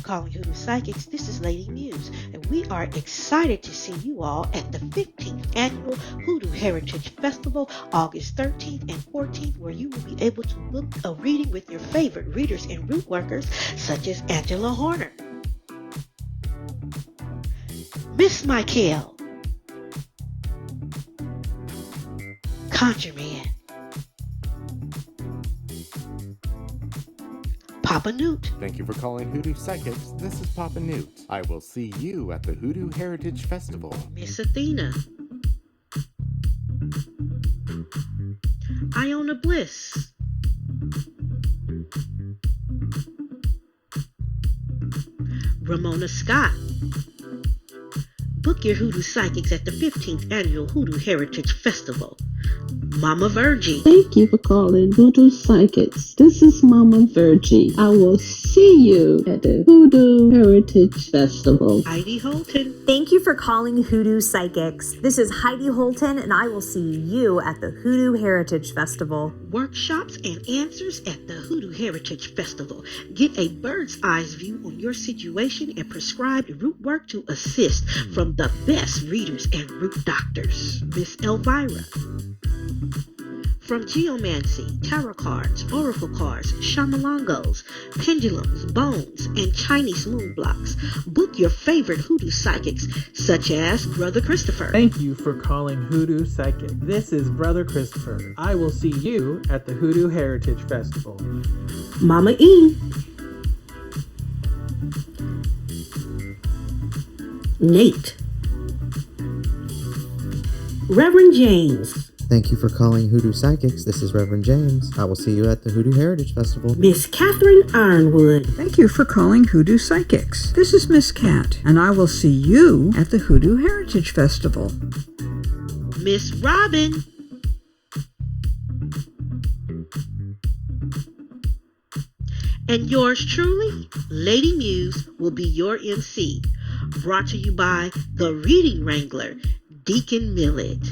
calling Hoodoo Psychics. This is Lady Muse, and we are excited to see you all at the 15th Annual Hoodoo Heritage Festival, August 13th and 14th, where you will be able to book a reading with your favorite readers and root workers, such as Angela Horner, Miss Michaele, Conjure Man, Papa Newt. Thank you for calling Hoodoo Psychics. This is Papa Newt. I will see you at the Hoodoo Heritage Festival. Miss Athena, Iona Bliss, Ramona Scott. Book your Hoodoo Psychics at the 15th Annual Hoodoo Heritage Festival. Mama Virgie. Thank you for calling Hoodoo Psychics. This is Mama Virgie. I will see you at the Hoodoo Heritage Festival. Heidi Holton. Thank you for calling Hoodoo Psychics. This is Heidi Holton, and I will see you at the Hoodoo Heritage Festival. Workshops and answers at the Hoodoo Heritage Festival. Get a bird's eye view on your situation and prescribed root work to assist from the best readers and root doctors. Miss Elvira. From geomancy, tarot cards, oracle cards, shamalangos, pendulums, bones, and Chinese moon blocks, book your favorite Hoodoo Psychics, such as Brother Christopher. Thank you for calling Hoodoo Psychic. This is Brother Christopher. I will see you at the Hoodoo Heritage Festival. Mama E. Nate. Reverend James. Thank you for calling Hoodoo Psychics. This is Reverend James. I will see you at the Hoodoo Heritage Festival. Miss Catherine Yronwode. Thank you for calling Hoodoo Psychics. This is Miss Cat, and I will see you at the Hoodoo Heritage Festival. Miss Robin. And yours truly, Lady Muse, will be your MC. Brought to you by the Reading Wrangler, Deacon Millett.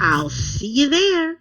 I'll see you there.